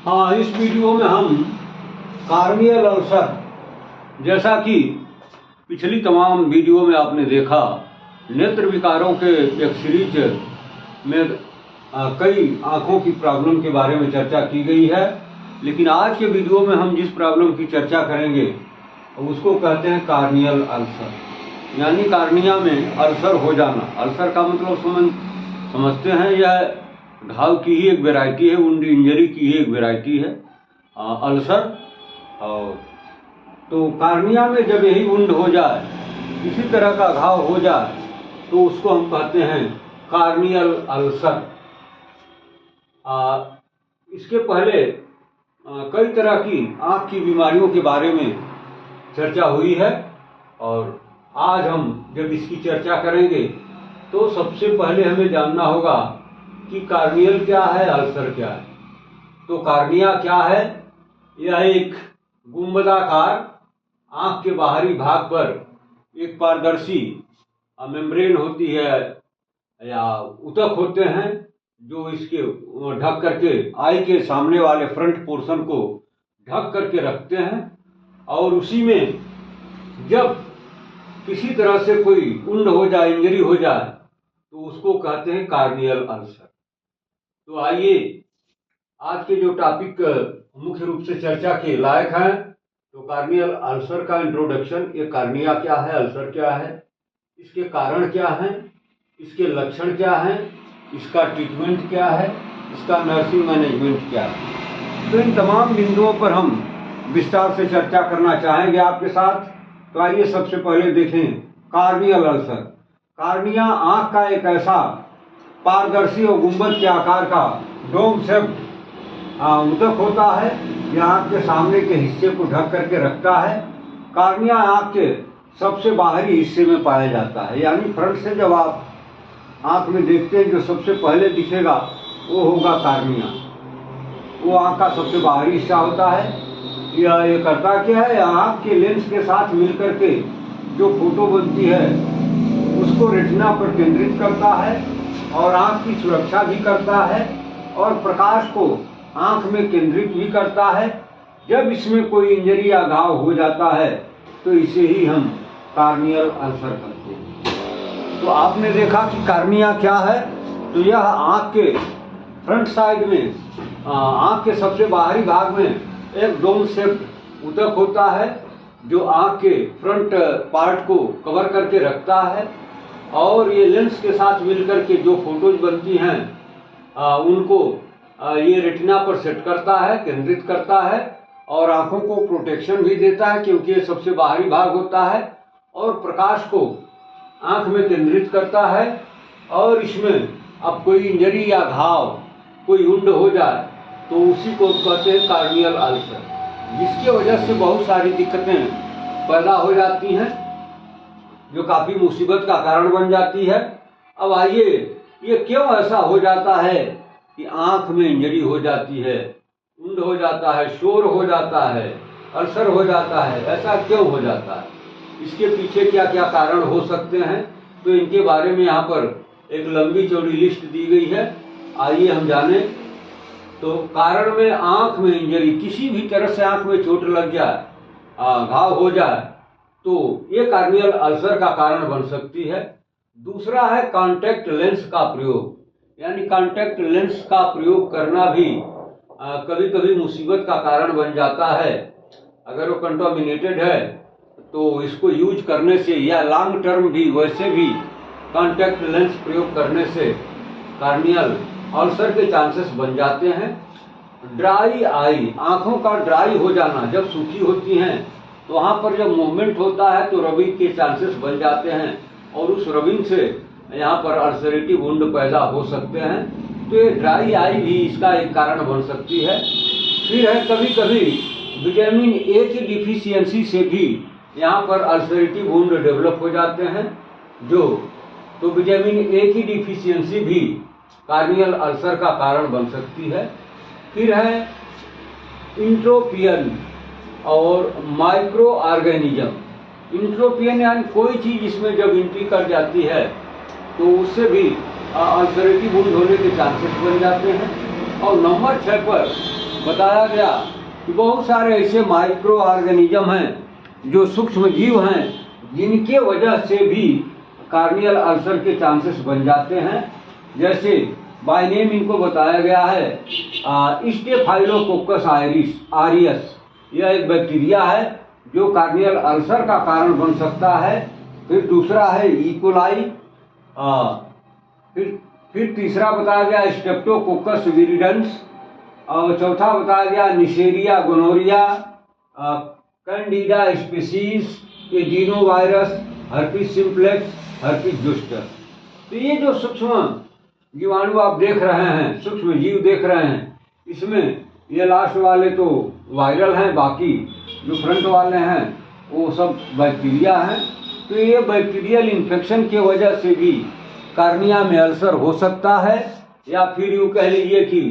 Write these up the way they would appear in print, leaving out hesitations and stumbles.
हाँ, इस वीडियो में हम कार्नियल अल्सर, जैसा कि पिछली तमाम वीडियो में आपने देखा, नेत्र विकारों के एक सीरीज में कई आँखों की प्रॉब्लम के बारे में चर्चा की गई है। लेकिन आज के वीडियो में हम जिस प्रॉब्लम की चर्चा करेंगे उसको कहते हैं कार्नियल अल्सर, यानी कार्निया में अल्सर हो जाना। अल्सर का मतलब समझते हैं, यह घाव की ही एक वैरायटी है, वुंड इंजरी की ही एक वैरायटी है अल्सर। और तो कार्निया में जब यही वुंड हो जाए, इसी तरह का घाव हो जाए, तो उसको हम कहते हैं कार्नियल अल्सर। इसके पहले कई तरह की आँख की बीमारियों के बारे में चर्चा हुई है, और आज हम जब इसकी चर्चा करेंगे तो सबसे पहले हमें जानना होगा कि कार्नियल क्या है, अल्सर क्या है। तो कार्निया क्या है? यह एक गुंबदाकार आँख के बाहरी भाग पर एक पारदर्शी मेम्ब्रेन होती है या ऊतक होते हैं, जो इसके ढक करके आई के सामने वाले फ्रंट पोर्शन को ढक करके रखते हैं। और उसी में जब किसी तरह से कोई वुंड हो जाए, इंजरी हो जाए, तो उसको कहते हैं कार्नियल अल्सर। तो आइए आज के जो टॉपिक मुख्य रूप से चर्चा के लायक हैं, तो कार्नियल अल्सर का इंट्रोडक्शन, ये कार्निया क्या है, अल्सर क्या है, इसके कारण क्या हैं, इसके लक्षण क्या हैं, इसका ट्रीटमेंट क्या है, इसका नर्सिंग मैनेजमेंट क्या है। तो इन तमाम बिंदुओं पर हम विस्तार से चर्चा करना चाहेंगे आपके साथ। तो आइए सबसे पहले देखें कार्नियल अल्सर। कार्निया आँख का एक ऐसा पारदर्शी और गुंबद के आकार का डोम शेप्ड ऊतक होता है, यह आँख के सामने के हिस्से को ढक करके रखता है। कार्निया आँख के सबसे बाहरी हिस्से में पाया जाता है, यानी फ्रंट से जब आप आँख में देखते हैं जो सबसे पहले दिखेगा वो होगा कार्निया। वो आँख का सबसे बाहरी हिस्सा होता है। यह करता क्या है, आँख के लेंस के साथ मिलकर के जो फोटो बनती है उसको रेटिना पर केंद्रित करता है और आँख की सुरक्षा भी करता है और प्रकाश को आँख में केंद्रित भी करता है। जब इसमें कोई इंजरी या घाव हो जाता है तो इसे ही हम कार्नियल अल्सर कहते हैं। तो आपने देखा कि कार्निया क्या है, तो यह आँख के फ्रंट साइड में, आँख के सबसे बाहरी भाग में एक डोम शेप्ड ऊतक होता है, जो आँख के फ्रंट पार्ट को कवर करके रखता है। और ये लेंस के साथ मिलकर के जो फोटोज बनती हैं उनको ये रेटिना पर सेट करता है, केंद्रित करता है और आँखों को प्रोटेक्शन भी देता है, क्योंकि ये सबसे बाहरी भाग होता है और प्रकाश को आँख में केंद्रित करता है। और इसमें अब कोई इंजरी या घाव, कोई वुंड हो जाए तो उसी को कहते हैं कार्नियल अल्सर, जिसकी वजह से बहुत सारी दिक्कतें पैदा हो जाती हैं, जो काफ़ी मुसीबत का कारण बन जाती है। अब आइए, ये क्यों ऐसा हो जाता है कि आँख में इंजरी हो जाती है, वुंड हो जाता है, शोर हो जाता है, अल्सर हो जाता है, ऐसा क्यों हो जाता है, इसके पीछे क्या क्या कारण हो सकते हैं, तो इनके बारे में यहाँ पर एक लंबी चौड़ी लिस्ट दी गई है। आइए हम जानें। तो कारण में आँख में इंजरी, किसी भी तरह से आँख में चोट लग जाए, घाव हो जाए, तो ये कार्नियल अल्सर का कारण बन सकती है। दूसरा है कॉन्टैक्ट लेंस का प्रयोग, यानी कॉन्टैक्ट लेंस का प्रयोग करना भी कभी कभी मुसीबत का कारण बन जाता है। अगर वो कंटामिनेटेड है तो इसको यूज करने से, या लॉन्ग टर्म भी वैसे भी कॉन्टैक्ट लेंस प्रयोग करने से कार्नियल अल्सर के चांसेस बन जाते हैं। ड्राई आई, आँखों का ड्राई हो जाना, जब सूखी होती हैं तो वहाँ पर जब मूवमेंट होता है तो रबिंग के चांसेस बन जाते हैं और उस रबिंग से यहाँ पर अल्सरेटिव वुंड पैदा हो सकते हैं। तो ये ड्राई आई भी इसका एक कारण बन सकती है। फिर है कभी कभी विटामिन ए की डिफिशियंसी से भी यहाँ पर अल्सरेटिव वुंड डेवलप हो जाते हैं। तो विटामिन ए की डिफिशियंसी भी कार्नियल अल्सर का कारण बन सकती है। फिर है इंट्रोपियन और माइक्रो ऑर्गेनिज्म। इंट्रोपियन यानी कोई चीज़ इसमें जब एंट्री कर जाती है तो उससे भी अल्सरेटिव वुंड होने के चांसेस बन जाते हैं। और नंबर 6 पर बताया गया कि बहुत सारे ऐसे माइक्रो ऑर्गेनिज्म हैं जो सूक्ष्म जीव हैं जिनके वजह से भी कार्नियल अल्सर के चांसेस बन जाते हैं। जैसे बाय नेम इनको बताया गया है स्टेफाइलोकोकस आरियस, यह एक बैक्टीरिया है जो कार्नियल अल्सर का कारण बन सकता है। फिर दूसरा है इकोलाई, फिर तीसरा बताया गया स्ट्रेप्टोकोकस विरिडेंस, और चौथा बताया गया Neisseria gonorrhoeae, Candida species, adenovirus, herpes simplex, herpes zoster. तो ये जो सूक्ष्म जीवाणु आप देख रहे हैं, सूक्ष्म जीव देख रहे हैं, इसमें ये लास्ट वाले तो वायरल हैं, बाकी जो फ्रंट वाले हैं वो सब बैक्टीरिया हैं। तो ये बैक्टीरियल इन्फेक्शन की वजह से भी कार्निया में अल्सर हो सकता है, या फिर यूँ कह लीजिए कि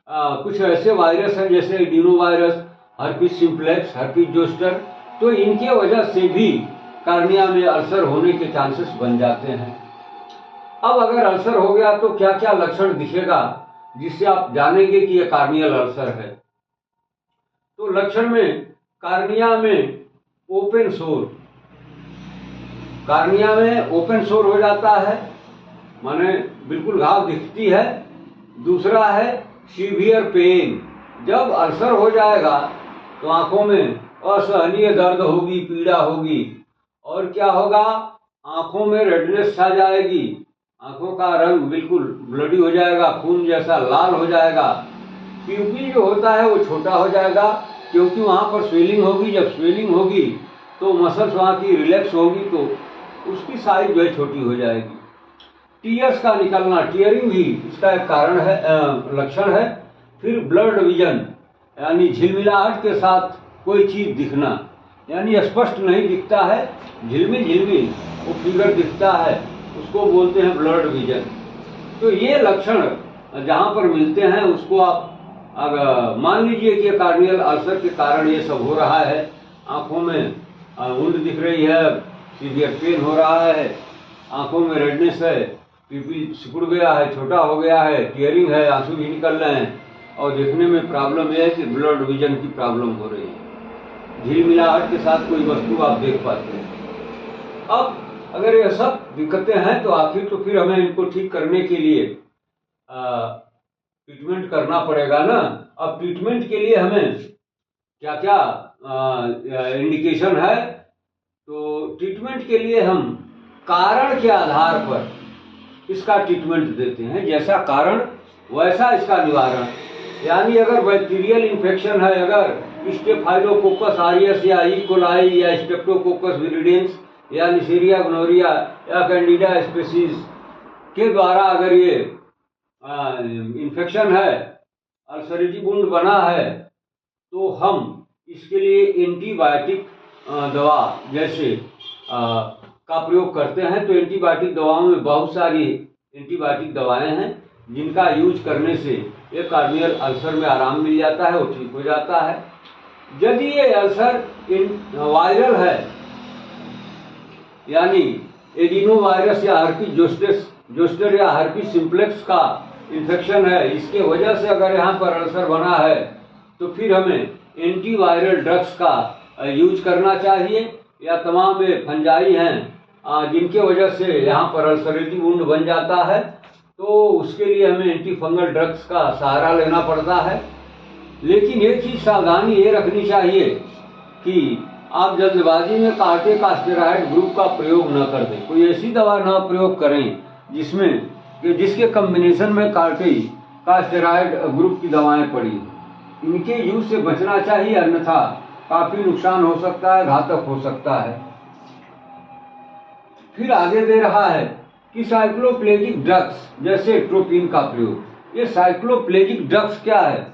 कुछ ऐसे वायरस हैं जैसे adenovirus, herpes simplex, herpes zoster, तो इनके वजह से भी कार्निया में अल्सर होने के चांसेस बन जाते हैं। अब अगर अल्सर हो गया तो क्या क्या लक्षण दिखेगा जिससे आप जानेंगे कि यह कार्नियल अल्सर है। तो लक्षण में कार्निया में ओपन सोर, कार्निया में ओपन सोर हो जाता है, माने बिल्कुल घाव दिखती है। दूसरा है सीवियर पेन, जब अल्सर हो जाएगा तो आंखों में असहनीय दर्द होगी, पीड़ा होगी, और क्या होगा, आंखों में रेडनेस छा जाएगी, आंखों का रंग बिल्कुल ब्लडी हो जाएगा, खून जैसा लाल हो जाएगा। प्यूपिल जो होता है वो छोटा हो जाएगा क्योंकि वहाँ पर स्वेलिंग होगी। जब स्वेलिंग होगी तो मसल्स वहाँ की रिलैक्स होगी तो उसकी साइज जो है छोटी हो जाएगी। टीयर्स का निकलना, टीयरिंग भी इसका एक कारण है, लक्षण है। फिर ब्लड विजन, यानी झिलमिलाहट के साथ कोई चीज दिखना, यानी स्पष्ट नहीं दिखता है, झिलमिल झिलमिल वो फिगर दिखता है, उसको बोलते हैं ब्लड विजन। तो ये लक्षण जहाँ पर मिलते हैं उसको आप अगर मान लीजिए कि कार्नियल अल्सर के कारण ये सब हो रहा है, आंखों में ऊंद दिख रही है, सीवियर पेन हो रहा है, आंखों में रेडनेस है, पीपी सिकुड़ गया है, छोटा हो गया है, टीयरिंग है, आंसू भी निकल रहे हैं, और देखने में प्रॉब्लम यह है कि ब्लड विजन की प्रॉब्लम हो रही है, झिलमिलाहट के साथ कोई वस्तु आप देख पाते हैं। अब अगर ये सब दिक्कतें हैं तो आखिर तो फिर हमें इनको ठीक करने के लिए ट्रीटमेंट करना पड़ेगा ना। अब ट्रीटमेंट के लिए हमें क्या क्या इंडिकेशन है, तो ट्रीटमेंट के लिए हम कारण के आधार पर इसका ट्रीटमेंट देते हैं, जैसा कारण वैसा इसका निवारण। यानी अगर बैक्टीरियल इन्फेक्शन है, अगर स्टेफाइलोकोकस आरियस या इकोलाई या स्ट्रेप्टोकोकस विरिडेंस या निशेरिया गोनोरिया या कैंडिडा स्पीसीज के द्वारा अगर ये इन्फेक्शन है, अल्सरेटिव वुंड बना है, तो हम इसके लिए एंटीबायोटिक दवा जैसे का प्रयोग करते हैं। तो एंटीबायोटिक दवाओं में बहुत सारी एंटीबायोटिक दवाएं हैं जिनका यूज करने से ये कार्नियल अल्सर में आराम मिल जाता है, वो ठीक हो जाता है। यदि ये अल्सर वायरल है, यानी एडिनोवायरस या हर्पिस जोस्टर या हर्पिस सिम्प्लेक्स का इन्फेक्शन है, इसके वजह से अगर यहाँ पर अल्सर बना है तो फिर हमें एंटीवायरल ड्रग्स का यूज करना चाहिए, या तमाम फंजाई हैं जिनके वजह से यहाँ पर अल्सरेटिव वुंड बन जाता है, तो उसके लिए हमें एंटी फंगल ड्रग्स का सहारा लेना पड़ता है। लेकिन एक चीज सावधानी ये रखनी चाहिए कि आप जल्दबाजी में कार्टिकोस्टेरॉइड ग्रुप का प्रयोग न कर दें। कोई ऐसी दवा न प्रयोग करें जिसके कॉम्बिनेशन में कार्टिकोस्टेरॉइड ग्रुप की दवाएं पड़ी, इनके यूज से बचना चाहिए, अन्यथा काफी नुकसान हो सकता है, घातक हो सकता है। फिर आगे दे रहा है कि साइक्लोप्लेजिक ड्रग्स जैसे ट्रोपिन का प्रयोग। ये साइक्लोप्लेजिक ड्रग्स क्या है?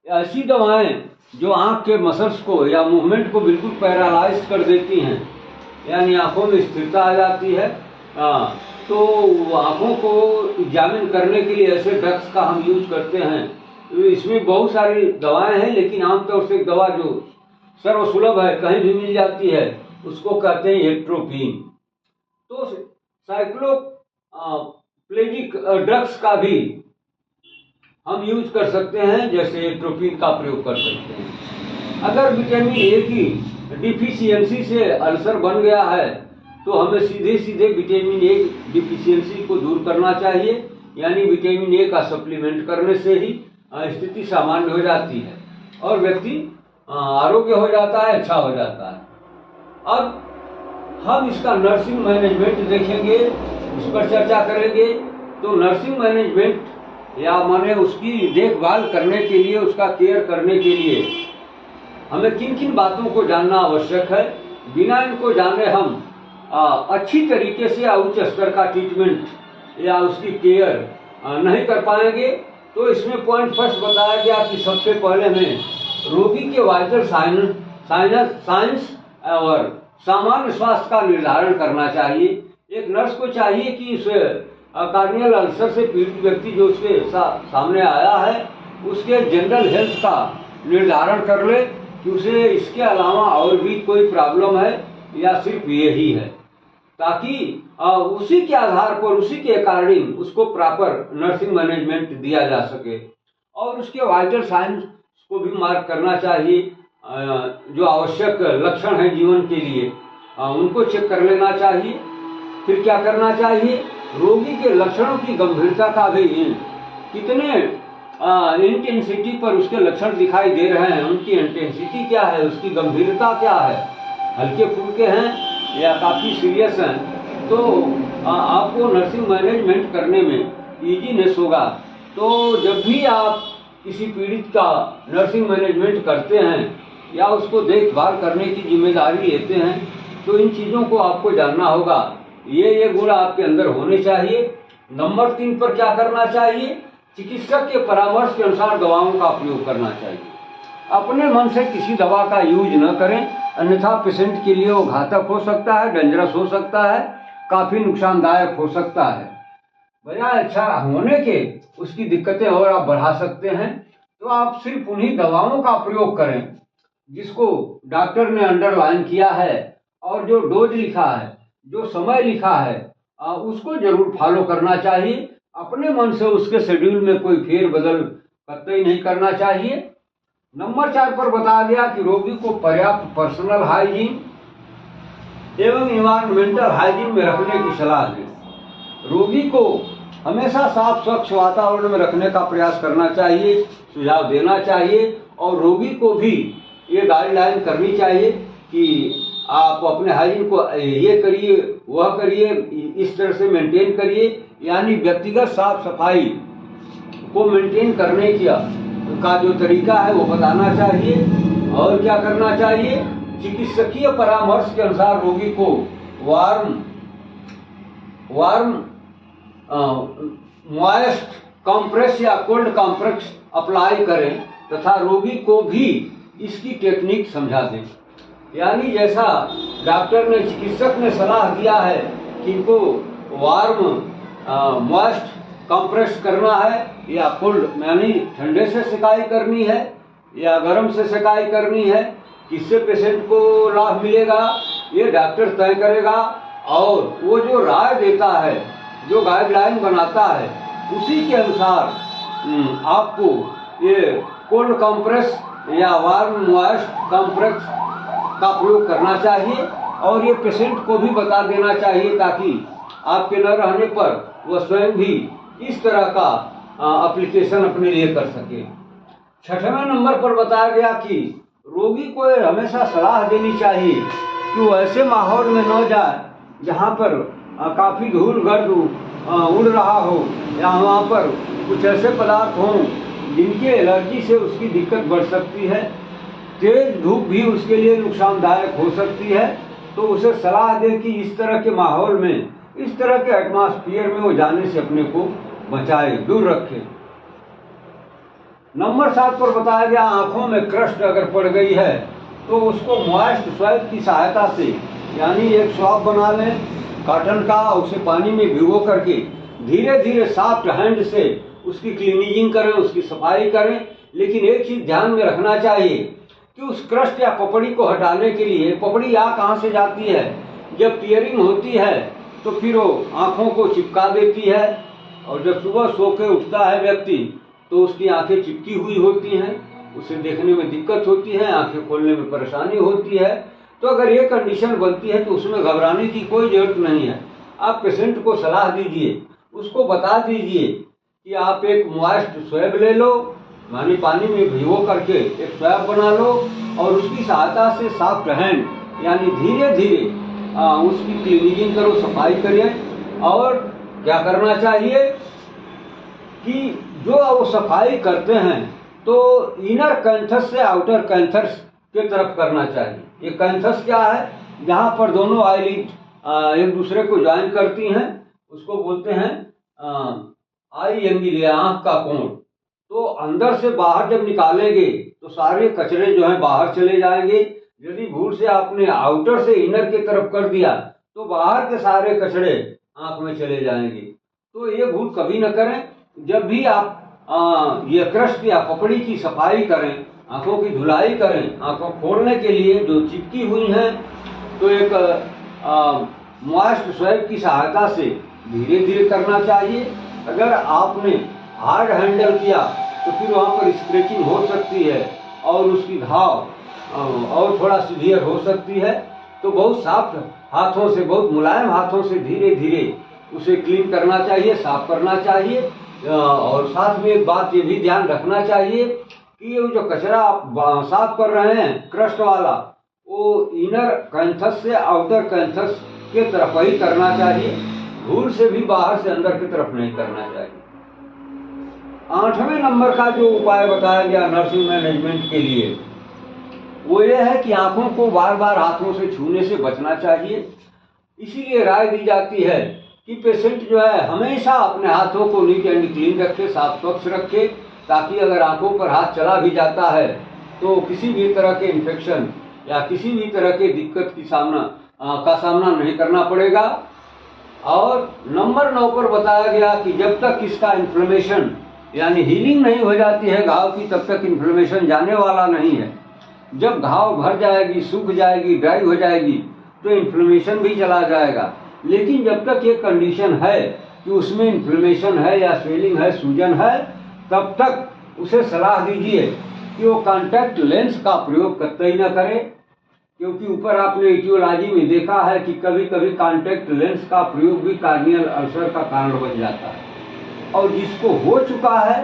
ऐसी दवाएं जो आंख के मसल्स को या मूवमेंट को बिल्कुल पैरालाइज कर देती हैं, यानी आंखों में स्थिरता आ जाती है। तो आंखों को एग्जामिन करने के लिए ऐसे ड्रग्स का हम यूज करते हैं। तो इसमें बहुत सारी दवाएं हैं, लेकिन आमतौर से एक दवा जो सर्वसुलभ है, कहीं भी मिल जाती है, उसको कहते हैं एट्रोपिन। तो साइक्लोप्लेजिक ड्रग्स का भी हम यूज कर सकते हैं, जैसे एट्रोपिन का प्रयोग कर सकते हैं। अगर विटामिन ए की डिफिशियंसी से अल्सर बन गया है तो हमें सीधे सीधे विटामिन ए डिफिशियंसी को दूर करना चाहिए, यानी विटामिन ए का सप्लीमेंट करने से ही स्थिति सामान्य हो जाती है और व्यक्ति आरोग्य हो जाता है, अच्छा हो जाता है। अब हम इसका नर्सिंग मैनेजमेंट देखेंगे, उस पर चर्चा करेंगे। तो नर्सिंग मैनेजमेंट या माने उसकी देखभाल करने के लिए, उसका केयर करने के लिए हमें किन किन बातों को जानना आवश्यक है। बिना इनको जाने हम अच्छी तरीके से उच्च स्तर का ट्रीटमेंट या उसकी केयर नहीं कर पाएंगे। तो इसमें पॉइंट फर्स्ट बताया गया कि सबसे पहले हमें रोगी के वाइटल साइंस और सामान्य स्वास्थ्य का निर्धारण करना चाहिए। एक नर्स को चाहिए कि उस कार्नियल अल्सर से पीड़ित व्यक्ति जो उसके सामने आया है उसके जनरल हेल्थ का निर्धारण कर ले कि उसे इसके अलावा और भी कोई प्रॉब्लम है या सिर्फ यही है, ताकि उसी के आधार पर, उसी के अकॉर्डिंग उसको प्रॉपर नर्सिंग मैनेजमेंट दिया जा सके। और उसके वाइटल साइंस को भी मार्क करना चाहिए, जो आवश्यक लक्षण हैं जीवन के लिए उनको चेक कर लेना चाहिए। फिर क्या करना चाहिए, रोगी के लक्षणों की गंभीरता का भी, कितने इंटेंसिटी पर उसके लक्षण दिखाई दे रहे हैं, उनकी इंटेंसिटी क्या है, उसकी गंभीरता क्या है, हल्के फुल्के हैं या काफ़ी सीरियस हैं, तो आपको नर्सिंग मैनेजमेंट करने में ईजीनेस होगा। तो जब भी आप किसी पीड़ित का नर्सिंग मैनेजमेंट करते हैं या उसको देखभाल करने की जिम्मेदारी लेते हैं तो इन चीज़ों को आपको जानना होगा। ये गुण आपके अंदर होने चाहिए। नंबर 3 पर क्या करना चाहिए, चिकित्सक के परामर्श के अनुसार दवाओं का प्रयोग करना चाहिए। अपने मन से किसी दवा का यूज न करें, अन्यथा पेशेंट के लिए वो घातक हो सकता है, डेंजरस हो सकता है, काफ़ी नुकसानदायक हो सकता है। बजाय अच्छा होने के उसकी दिक्कतें और आप बढ़ा सकते हैं। तो आप सिर्फ उन्हीं दवाओं का प्रयोग करें जिसको डॉक्टर ने अंडरलाइन किया है और जो डोज लिखा है, जो समय लिखा है, उसको जरूर फॉलो करना चाहिए। अपने मन से उसके शेड्यूल में कोई फेरबदल कतई नहीं करना चाहिए। नंबर 4 पर बताया गया कि रोगी को पर्याप्त पर्सनल हाइजीन एवं इन्वायरमेंटल हाइजीन में रखने की सलाह दें। रोगी को हमेशा साफ स्वच्छ वातावरण में रखने का प्रयास करना चाहिए, सुझाव देना चाहिए और रोगी को भी ये गाइडलाइन करनी चाहिए कि आप अपने हाइजीन को ये करिए, वह करिए, इस तरह से मेंटेन करिए, यानी व्यक्तिगत साफ सफाई को मेंटेन करने का जो तरीका है वो बताना चाहिए। और क्या करना चाहिए, चिकित्सकीय परामर्श के अनुसार रोगी को वार्म मॉइस्ट कंप्रेस या कोल्ड कंप्रेस अप्लाई करें तथा रोगी को भी इसकी टेक्निक समझा दें। यानी जैसा डॉक्टर ने, चिकित्सक ने सलाह दिया है कि इनको वार्म मॉइस्ट कंप्रेस करना है या कोल्ड यानी ठंडे से सेकाई करनी है या गर्म से सेकाई करनी है, किससे पेशेंट को लाभ मिलेगा ये डॉक्टर तय करेगा। और वो जो राय देता है, जो गाइडलाइन बनाता है, उसी के अनुसार आपको ये कोल्ड कंप्रेस या वार्म मॉइस्ट कंप्रेस का प्रयोग करना चाहिए और ये पेशेंट को भी बता देना चाहिए ताकि आपके न रहने पर वह स्वयं भी इस तरह का एप्लीकेशन अपने लिए कर सके। 6वें नंबर पर बताया गया कि रोगी को हमेशा सलाह देनी चाहिए कि वो ऐसे माहौल में न जाए जहाँ पर काफ़ी धूल गर्द उड़ रहा हो या वहाँ पर कुछ ऐसे पदार्थ हों जिनके एलर्जी से उसकी दिक्कत बढ़ सकती है। तेज धूप भी उसके लिए नुकसानदायक हो सकती है। तो उसे सलाह दें कि इस तरह के माहौल में, इस तरह के एटमॉस्फेयर में वो जाने से अपने को बचाए, दूर रखे। नंबर 7 पर बताया गया आंखों में क्रस्ट अगर पड़ गई है तो उसको मॉइस्ट स्वैब की सहायता से, यानी एक स्वैब बना लें कॉटन का, उसे पानी में भिगो करके धीरे धीरे सॉफ्ट हैंड से उसकी क्लीनिंग करें, उसकी सफाई करें। लेकिन एक चीज़ ध्यान में रखना चाहिए कि उस क्रस्ट या पपड़ी को हटाने के लिए, पपड़ी आ कहाँ से जाती है, जब टीयरिंग होती है तो फिर वो आँखों को चिपका देती है और जब सुबह सो के उठता है व्यक्ति तो उसकी आंखें चिपकी हुई होती हैं, उसे देखने में दिक्कत होती है, आंखें खोलने में परेशानी होती है। तो अगर ये कंडीशन बनती है तो उसमें घबराने की कोई जरूरत नहीं है। आप पेशेंट को सलाह दीजिए, उसको बता दीजिए कि आप एक मॉइस्ट स्वैब ले लो, मानी पानी में भिगो करके एक स्वैब बना लो और उसकी सहायता से सॉफ्ट हैंड यानी धीरे धीरे उसकी क्लीनिंग करो, सफाई करें। और क्या करना चाहिए कि जो वो सफाई करते हैं तो इनर कैंथस से आउटर कैंथस के तरफ करना चाहिए। ये कैंथस क्या है? जहाँ पर दोनों आईलिड एक दूसरे को ज्वाइन करती हैं, उसको बोलते हैं आई एंगल, आंख का कोण। तो अंदर से बाहर जब निकालेंगे तो सारे कचरे जो हैं बाहर चले जाएंगे। यदि भूल से आपने आउटर से इनर की तरफ कर दिया तो बाहर के सारे कचरे आंख में चले जाएंगे। तो ये भूल कभी न करें। जब भी आप ये क्रस्ट या पपड़ी की सफाई करें, आंखों की धुलाई करें, आंखों खोलने के लिए जो चिपकी हुई हैं, तो एक मॉइस्ट स्वैब की सहायता से धीरे धीरे करना चाहिए। अगर आपने हार्ड हैंडल किया तो फिर वहाँ पर स्क्रैचिंग हो सकती है और उसकी घाव और थोड़ा सीवियर हो सकती है। तो बहुत सॉफ्ट हाथों से, बहुत मुलायम हाथों से धीरे धीरे उसे क्लीन करना चाहिए, साफ करना चाहिए। और साथ में एक बात ये भी ध्यान रखना चाहिए कि ये जो कचरा आप साफ कर रहे हैं क्रस्ट वाला, वो इनर कैंथस से आउटर कैंथस के तरफ ही करना चाहिए, भूल से भी बाहर से अंदर की तरफ नहीं करना चाहिए। 8वें नंबर का जो उपाय बताया गया नर्सिंग मैनेजमेंट के लिए वो ये है कि आंखों को बार बार हाथों से छूने से बचना चाहिए। इसीलिए राय दी जाती है कि पेशेंट जो है हमेशा अपने हाथों को नीट एंड क्लीन रखे, साफ स्वच्छ रखे, ताकि अगर आंखों पर हाथ चला भी जाता है तो किसी भी तरह के इन्फेक्शन या किसी भी तरह के दिक्कत की सामना नहीं करना पड़ेगा। और नंबर 9 पर बताया गया कि जब तक इसका इन्फ्लेमेशन यानी हीलिंग नहीं हो जाती है घाव की, तब तक इन्फ्लेमेशन जाने वाला नहीं है। जब घाव भर जाएगी, सूख जाएगी, ड्राई हो जाएगी तो इन्फ्लेमेशन भी चला जाएगा। लेकिन जब तक ये कंडीशन है कि उसमें इन्फ्लेमेशन है या स्वेलिंग है, सूजन है, तब तक उसे सलाह दीजिए कि वो कॉन्टैक्ट लेंस का प्रयोग कतई न करे, क्योंकि ऊपर आपने इटियोलॉजी में देखा है कि कभी कभी कॉन्टैक्ट लेंस का प्रयोग भी कार्नियल अल्सर का कारण बन जाता है। और जिसको हो चुका है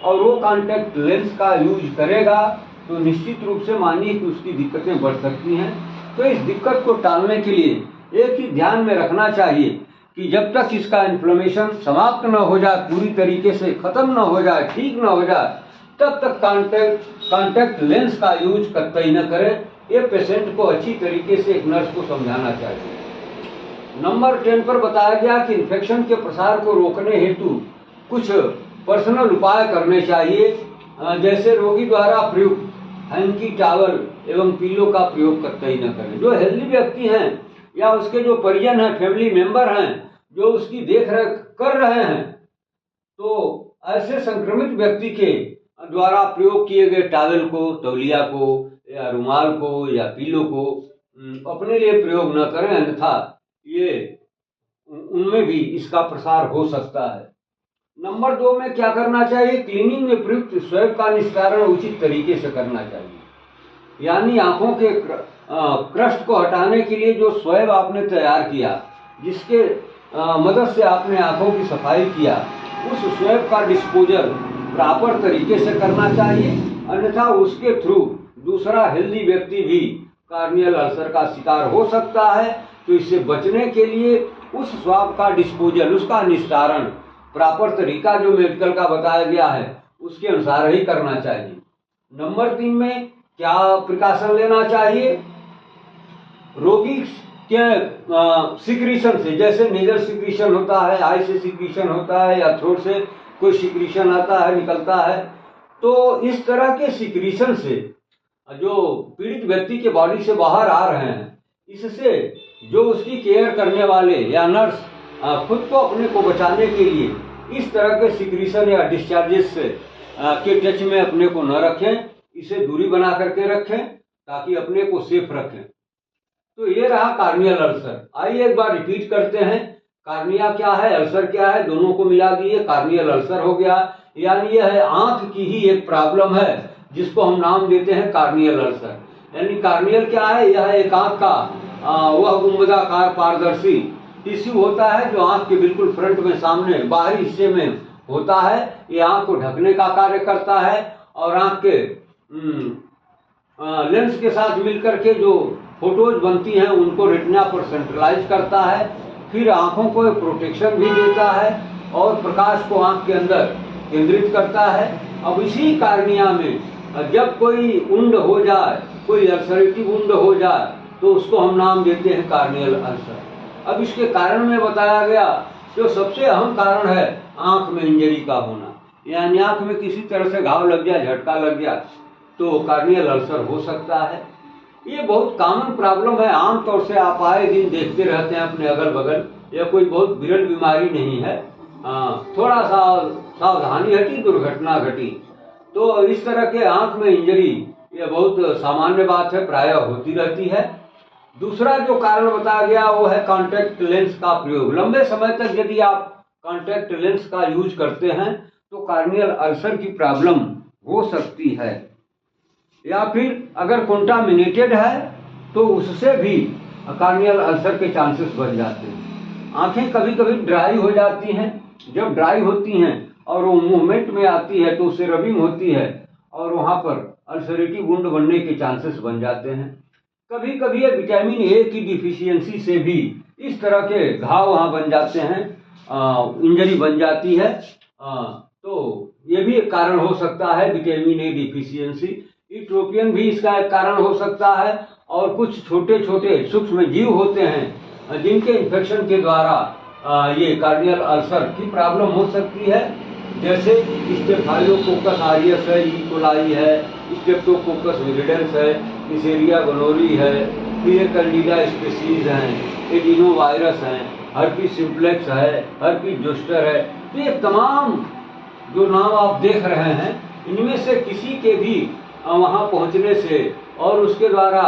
और वो कॉन्टैक्ट लेंस का यूज करेगा तो निश्चित रूप से मानिए कि उसकी दिक्कतें बढ़ सकती हैं। तो इस दिक्कत को टालने के लिए एक ही ध्यान में रखना चाहिए कि जब तक इसका इन्फ्लेमेशन समाप्त न हो जाए, पूरी तरीके से खत्म न हो जाए, ठीक न हो जाए, तब तक कॉन्टैक्ट लेंस का यूज कतई न करें। ये पेशेंट को अच्छी तरीके से एक नर्स को समझाना चाहिए। नंबर 10 पर बताया गया कि इन्फेक्शन के प्रसार को रोकने हेतु कुछ पर्सनल उपाय करने चाहिए, जैसे रोगी द्वारा प्रयुक्त हैंकी टॉवल एवं पिलो का प्रयोग कतई न करें। जो हेल्दी व्यक्ति हैं या उसके जो परिजन हैं, फैमिली मेंबर हैं, जो उसकी देख रेख कर रहे हैं, तो ऐसे संक्रमित व्यक्ति के द्वारा प्रयोग किए गए टॉवल को, तौलिया को या रुमाल को या पिलो को अपने लिए प्रयोग न करें, अन्यथा ये उनमें भी इसका प्रसार हो सकता है। नंबर 2 में क्या करना चाहिए? क्लीनिंग में प्रयुक्त स्वैब का निस्तारण उचित तरीके से करना चाहिए। यानी आंखों के क्रस्ट को हटाने के लिए जो स्वैब आपने तैयार किया, जिसके मदद से आपने आंखों की सफाई किया, उस स्वैब का डिस्पोजल प्रॉपर तरीके से करना चाहिए, अन्यथा उसके थ्रू दूसरा हेल्दी व्यक्ति भी कार्नियल अल्सर का शिकार हो सकता है। तो इससे बचने के लिए उस स्वैब का डिस्पोजल, उसका निस्तारण प्रॉपर तरीका जो मेडिकल का बताया गया है उसके अनुसार ही करना चाहिए। नंबर 3 में क्या प्रिकॉशन लेना चाहिए? रोगी के सिक्रीशन से, जैसे नेजल सिक्रीशन होता है, आई से सिक्रीशन होता है या थ्रोट से कोई सिक्रीशन आता है, निकलता है, तो इस तरह के सिक्रीशन से जो पीड़ित व्यक्ति के बॉडी से बाहर आ रहे हैं, इससे जो उसकी केयर करने वाले या नर्स खुद को अपने को बचाने के लिए इस तरह के सिक्रीशन या डिस्चार्जेस से के टच में अपने को न रखें, इसे दूरी बना करके रखें ताकि अपने को सेफ रखें। तो ये रहा कार्नियल अल्सर। आइए एक बार रिपीट करते हैं, कार्निया क्या है, अल्सर क्या है, दोनों को मिला दिए कार्नियल अल्सर हो गया। यानी यह है आंख की ही एक प्रॉब्लम है जिसको हम नाम देते हैं कार्नियल अल्सर। यानी कार्नियल क्या है? यह एक आंख का वह गुंबदाकार पारदर्शी टिश्यू होता है जो आंख के बिल्कुल फ्रंट में सामने बाहरी हिस्से में होता है। ये आंख को ढकने का कार्य करता है और आंख के लेंस के साथ मिलकर के जो फोटोज बनती हैं उनको रेटिना पर सेंट्रलाइज करता है। फिर आंखों को प्रोटेक्शन भी देता है और प्रकाश को आंख के अंदर केंद्रित करता है। अब इसी कार्निया में जब कोई उंड हो जाए, कोई अल्सरेटिव उंड हो जाए, तो उसको हम नाम देते हैं कार्नियल अल्सर। अब इसके कारण में बताया गया जो सबसे अहम कारण है आंख में इंजरी का होना, यानी आंख में किसी तरह से घाव लग जाए, झटका लग जाए तो कार्नियल अल्सर हो सकता है। ये बहुत कॉमन प्रॉब्लम है, आमतौर से आप आए दिन देखते रहते हैं अपने अगल बगल। यह कोई बहुत विरल बीमारी नहीं है। थोड़ा सा सावधानी हटी, दुर्घटना घटी, तो इस तरह के आंख में इंजरी ये बहुत सामान्य बात है, प्रायः होती रहती है। दूसरा जो कारण बताया गया वो है कॉन्टैक्ट लेंस का प्रयोग। लंबे समय तक यदि आप कॉन्टैक्ट लेंस का यूज करते हैं तो कार्नियल अल्सर की प्रॉब्लम हो सकती है। या फिर अगर कंटामिनेटेड है तो उससे भी कार्नियल अल्सर के चांसेस बढ़ जाते हैं। आंखें कभी कभी ड्राई हो जाती हैं। जब ड्राई होती हैं और वो मूवमेंट में आती है तो उससे रबिंग होती है और वहाँ पर अल्सरेटिव वुंड बनने के चांसेस बन जाते हैं। कभी कभी ये विटामिन ए की डिफिशियंसी से भी इस तरह के घाव वहाँ बन जाते हैं, इंजरी बन जाती है। तो ये भी एक कारण हो सकता है, विटामिन ए डिफिशियंसी। इट्रोपियन भी इसका एक कारण हो सकता है। और कुछ छोटे छोटे सूक्ष्म जीव होते हैं जिनके इन्फेक्शन के द्वारा ये कार्नियल अल्सर की प्रॉब्लम हो सकती है, जैसे स्टेफाइलोकोकस ऑरियस है, ई कोलाई है, स्ट्रेप्टोकोकस विरिडेंस है, निसेरिया गोनोरी है, फिर कैंडिडा स्पीसीज हैं, एडिनोवायरस हैं, हर्पीस सिम्प्लेक्स है, हर्पीस जोस्टर है। तो ये तमाम जो नाम आप देख रहे हैं इनमें से किसी के भी वहाँ पहुँचने से और उसके द्वारा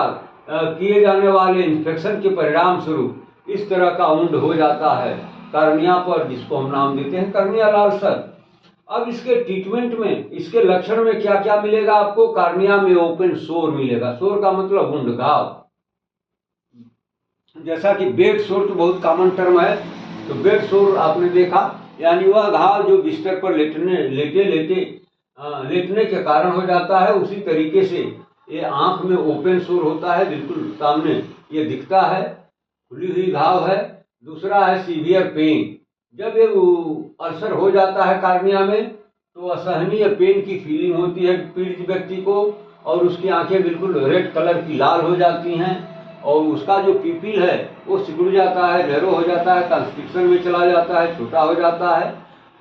किए जाने वाले इन्फेक्शन के परिणाम स्वरूप इस तरह का वुंड हो जाता है कार्निया पर, जिसको हम नाम देते हैं कार्नियल अल्सर। अब इसके ट्रीटमेंट में, इसके लक्षण में क्या क्या मिलेगा आपको? कार्निया में ओपन सोर मिलेगा। सोर का मतलब वुंड, घाव। जैसा कि बेड सोर तो बहुत कॉमन टर्म है, तो बेड सोर आपने देखा, यानी वह घाव जो बिस्तर पर लेटने के कारण हो जाता है। उसी तरीके से ये आंख में ओपन सोर होता है, बिल्कुल सामने ये दिखता है, खुली हुई घाव है। दूसरा है सीवियर पेन। जब ये अल्सर हो जाता है कार्निया में तो असहनीय पेन की फीलिंग होती है पीड़ित व्यक्ति को, और उसकी आंखें बिल्कुल रेड कलर की लाल हो जाती हैं और उसका जो पीपील है वो सिकुड़ जाता है, नैरो हो जाता है, कंस्ट्रिक्शन में चला जाता है, छोटा हो जाता है।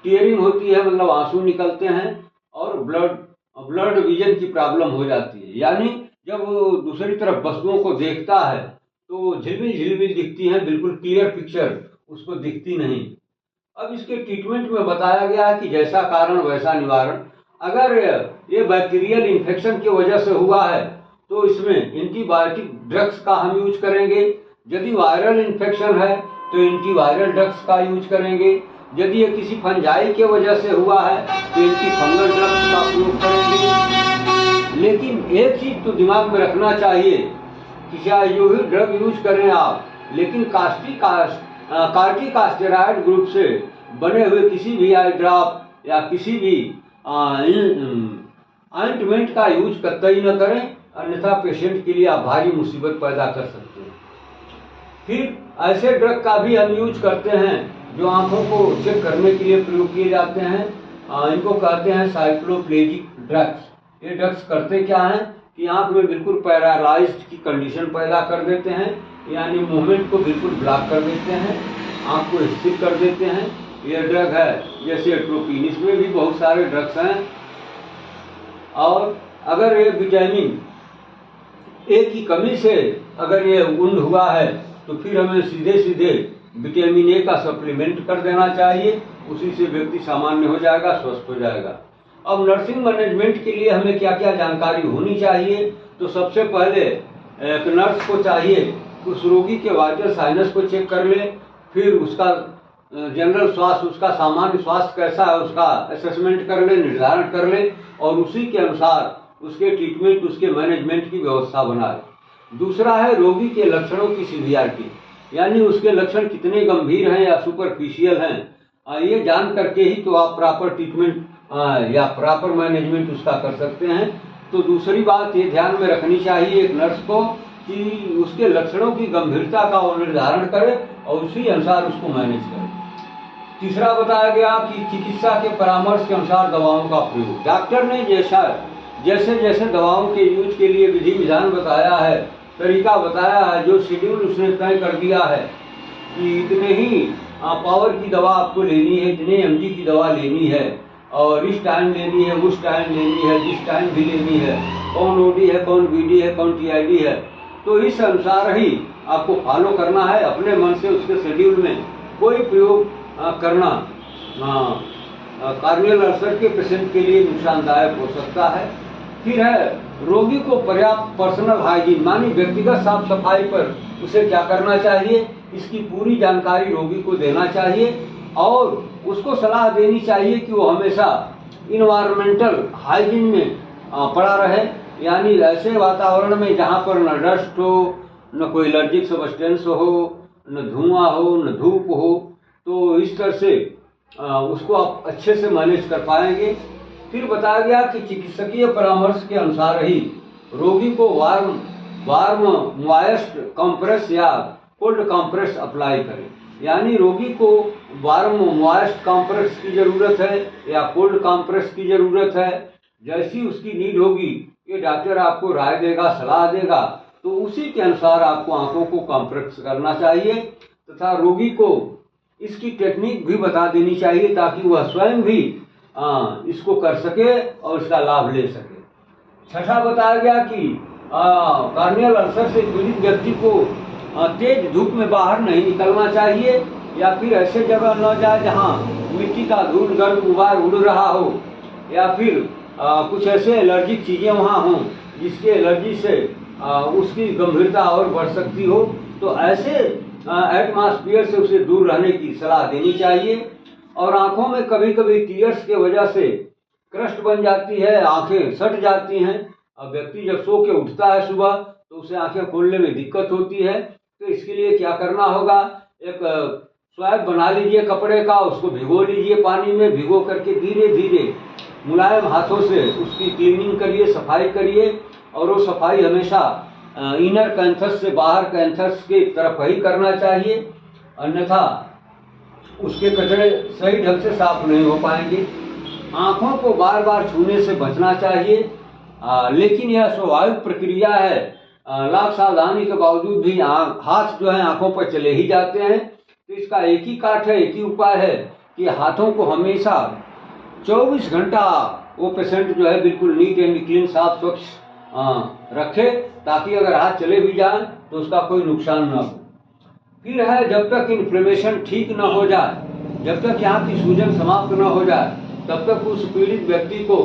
टीयरिंग होती है, मतलब आंसू निकलते हैं, और ब्लड विजन की प्रॉब्लम हो जाती है। यानी जब वो दूसरी तरफ वस्तुओं को देखता है तो झिलमिल झिलमिल दिखती हैं, बिल्कुल क्लियर पिक्चर उसको दिखती नहीं। अब इसके ट्रीटमेंट में बताया गया है कि जैसा कारण वैसा निवारण। अगर ये बैक्टीरियल इन्फेक्शन की वजह से हुआ है तो इसमें एंटीबायोटिक ड्रग्स का हम यूज करेंगे। यदि वायरल इन्फेक्शन है तो एंटीवायरल ड्रग्स का यूज करेंगे। यदि ये किसी फंजाई के वजह से हुआ है तो एंटी फंगल ड्रग्स का प्रयोग करेंगे। लेकिन एक चीज तो दिमाग में रखना चाहिए कि चाहे जो भी ड्रग यूज करें आप, लेकिन कार्टिकास्टेरॉइड ग्रुप से बने हुए किसी भी आई ड्रॉप या किसी भी ऑइंटमेंट का यूज कतई न करें, अन्यथा पेशेंट के लिए आप भारी मुसीबत पैदा कर सकते हैं। फिर ऐसे ड्रग का भी हम यूज करते हैं जो आंखों को चेक करने के लिए प्रयोग किए जाते हैं। इनको कहते हैं साइक्लोप्लेजिक ड्रग्स। ये ड्रग्स करते क्या हैं कि आंख में बिल्कुल पैरालाइज्ड की कंडीशन पैदा कर देते हैं, यानी मूवमेंट को बिल्कुल ब्लॉक कर देते हैं, आंख को स्थिर कर देते हैं। ये ड्रग है जैसे एट्रोपिन, इसमें भी बहुत सारे ड्रग्स हैं। और अगर ये विटामिन ए की कमी से अगर ये वुंड हुआ है तो फिर हमें सीधे सीधे विटामिन ए का सप्लीमेंट कर देना चाहिए। उसी से व्यक्ति सामान्य हो जाएगा, स्वस्थ हो जाएगा। अब नर्सिंग मैनेजमेंट के लिए हमें क्या क्या जानकारी होनी चाहिए? तो सबसे पहले एक नर्स को चाहिए उस रोगी के वाइटल साइनस को चेक कर ले, फिर उसका जनरल स्वास्थ्य, उसका सामान्य स्वास्थ्य कैसा है उसका असेसमेंट कर ले, निर्धारण कर ले और उसी के अनुसार उसके ट्रीटमेंट, उसके मैनेजमेंट की व्यवस्था बनाए। दूसरा है रोगी के लक्षणों की सीवियरिटी, यानी उसके लक्षण कितने गंभीर हैं या सुपरफिशियल हैं, ये जान करके ही तो आप प्रॉपर ट्रीटमेंट या प्रॉपर मैनेजमेंट उसका कर सकते हैं। तो दूसरी बात ये ध्यान में रखनी चाहिए एक नर्स को कि उसके लक्षणों की गंभीरता का वो निर्धारण करे और उसी अनुसार उसको मैनेज करे। तीसरा बताया गया कि चिकित्सा के परामर्श के अनुसार दवाओं का प्रयोग। डॉक्टर ने जैसे जैसे दवाओं के यूज के लिए विधि विधान बताया है, तरीका बताया है, जो शेड्यूल उसने तय कर दिया है कि इतने ही पावर की दवा आपको लेनी है, इतने mg की दवा लेनी है और इस टाइम लेनी है, उस टाइम लेनी है, जिस टाइम भी लेनी है, कौन ओडी है, कौन बीडी है, कौन टीआईडी है, तो इस अनुसार ही आपको फॉलो करना है। अपने मन से उसके शेड्यूल में कोई प्रयोग करना कार्नियल अल्सर के पेशेंट के लिए नुकसानदायक हो सकता है। फिर है रोगी को पर्याप्त पर्सनल हाइजीन, मानी व्यक्तिगत साफ सफाई पर उसे क्या करना चाहिए, इसकी पूरी जानकारी रोगी को देना चाहिए और उसको सलाह देनी चाहिए कि वो हमेशा इन्वायरमेंटल हाइजीन में पड़ा रहे, यानी ऐसे वातावरण में जहाँ पर न डस्ट हो, न कोई एलर्जिक सब्सटेंस हो, न धुआं हो, न धूप हो, तो इस तरह से उसको आप अच्छे से मैनेज कर पाएंगे। फिर बताया गया कि चिकित्सकीय परामर्श के अनुसार ही रोगी को वार्म मॉइस्ट कंप्रेस या कोल्ड कंप्रेस अप्लाई करें, यानी रोगी को वार्म मॉइस्ट कंप्रेस की ज़रूरत है या कोल्ड कंप्रेस की ज़रूरत है, जैसी उसकी नीड होगी ये डॉक्टर आपको राय देगा, सलाह देगा, तो उसी के अनुसार आपको आंखों को कंप्रेस करना चाहिए तथा रोगी को इसकी टेक्निक भी बता देनी चाहिए ताकि वह स्वयं भी इसको कर सके और इसका लाभ ले सके। छठा बताया गया कि कार्नियल अल्सर से पीड़ित व्यक्ति को तेज धूप में बाहर नहीं निकलना चाहिए या फिर ऐसे जगह न जाए जहां मिट्टी का धूल गर्द गुबार उड़ रहा हो या फिर कुछ ऐसे एलर्जिक चीज़ें वहां हों जिसके एलर्जी से उसकी गंभीरता और बढ़ सकती हो, तो ऐसे एटमॉस्फेयर से उसे दूर रहने की सलाह देनी चाहिए। और आंखों में कभी कभी टीयर्स के वजह से क्रस्ट बन जाती है, आंखें सट जाती हैं। अब व्यक्ति जब सो के उठता है सुबह तो उसे आंखें खोलने में दिक्कत होती है, तो इसके लिए क्या करना होगा, एक स्वैब बना लीजिए कपड़े का, उसको भिगो लीजिए पानी में, भिगो करके धीरे धीरे मुलायम हाथों से उसकी क्लीनिंग करिए, सफाई करिए और वो सफाई हमेशा इनर कैंथस से बाहर कैंथस के तरफ ही करना चाहिए, अन्यथा उसके कचरे सही ढंग से साफ नहीं हो पाएंगे। आंखों को बार बार छूने से बचना चाहिए, लेकिन यह स्वाभाविक प्रक्रिया है। लाख सावधानी के बावजूद भी हाथ जो है आंखों पर चले ही जाते हैं, तो इसका एक ही काट है, एक ही उपाय है कि हाथों को हमेशा 24 घंटा वो पेशेंट जो है बिल्कुल नीट एंड क्लीन, साफ स्वच्छ रखे, ताकि अगर हाथ चले भी जाए तो उसका कोई नुकसान न हो। फिर है जब तक इन्फ्लेमेशन ठीक न हो जाए, जब तक यहाँ की सूजन समाप्त न हो जाए, तब तक उस पीड़ित व्यक्ति को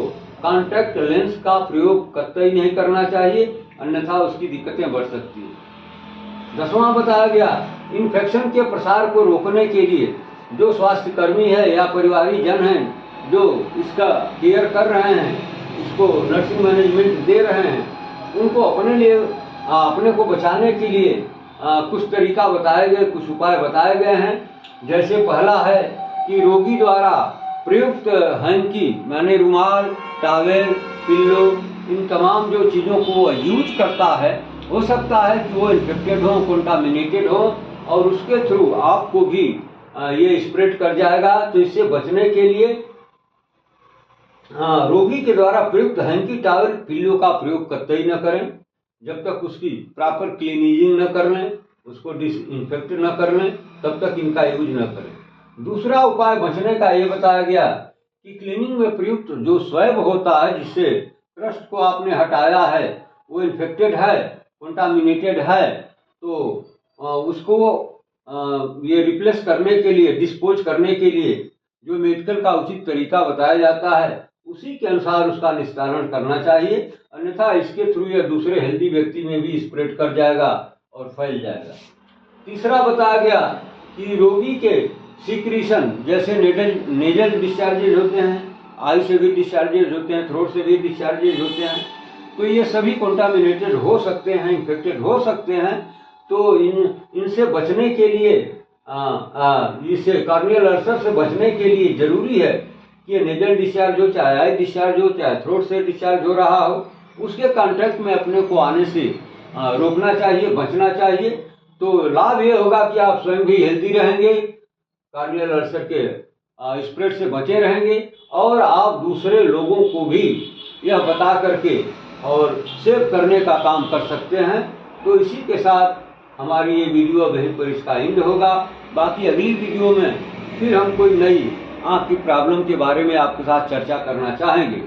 कॉन्टैक्ट लेंस का प्रयोग कतई नहीं करना चाहिए, अन्यथा उसकी दिक्कतें बढ़ सकती है। 10वां बताया गया, इन्फेक्शन के प्रसार को रोकने के लिए जो स्वास्थ्यकर्मी है या परिवारी जन हैं जो इसका केयर कर रहे हैं, इसको नर्सिंग मैनेजमेंट दे रहे हैं, उनको अपने को बचाने के लिए कुछ तरीका बताए गए, कुछ उपाय बताए गए हैं। जैसे पहला है कि रोगी द्वारा प्रयुक्त हैंकी, माने रुमाल, टॉवेल, पिल्लो, इन तमाम जो चीज़ों को वो यूज करता है, हो सकता है कि वो इन्फेक्टेड हो, कंटामिनेटेड हो और उसके थ्रू आपको भी ये स्प्रेड कर जाएगा। तो इससे बचने के लिए रोगी के द्वारा प्रयुक्त हैंकी, टॉवेल, पिल्लो का प्रयोग कतई न करें जब तक उसकी प्रॉपर क्लीनिंग न कर लें, उसको डिसइंफेक्ट न कर लें, तब तक इनका यूज न करें। दूसरा उपाय बचने का ये बताया गया कि क्लीनिंग में प्रयुक्त जो स्वैब होता है, जिससे क्रस्ट को आपने हटाया है, वो इन्फेक्टेड है, कंटामिनेटेड है, तो उसको ये रिप्लेस करने के लिए, डिस्पोज करने के लिए जो मेडिकल का उचित तरीका बताया जाता है, उसी के अनुसार उसका निस्तारण करना चाहिए, अन्यथा इसके थ्रू यह दूसरे हेल्दी व्यक्ति में भी स्प्रेड कर जाएगा और फैल जाएगा। तीसरा बताया गया कि रोगी के सिक्रीशन जैसे नेजल डिस्चार्जेज होते हैं, आई से भी डिस्चार्जेज होते हैं, थ्रोट से भी डिस्चार्जेज होते हैं, तो ये सभी कंटामिनेटेड हो सकते हैं, इन्फेक्टेड हो सकते हैं। तो इनसे बचने के लिए इससे कार्नियल अल्सर से बचने के लिए जरूरी है कि ये नेजल डिस्चार्ज हो, चाहे आई डिस्चार्ज हो, चाहे थ्रोट से डिस्चार्ज हो रहा हो, उसके कांटेक्ट में अपने को आने से रोकना चाहिए, बचना चाहिए। तो लाभ ये होगा कि आप स्वयं भी हेल्दी रहेंगे, कार्नियल अल्सर के स्प्रेड से बचे रहेंगे, और आप दूसरे लोगों को भी यह बता करके और सेव करने का काम कर सकते हैं। तो इसी के साथ हमारी ये वीडियो वहीं पर इसका एंड होगा। बाकी अगली वीडियो में फिर हम कोई नई आँख की प्रॉब्लम के बारे में आपके साथ चर्चा करना चाहेंगे।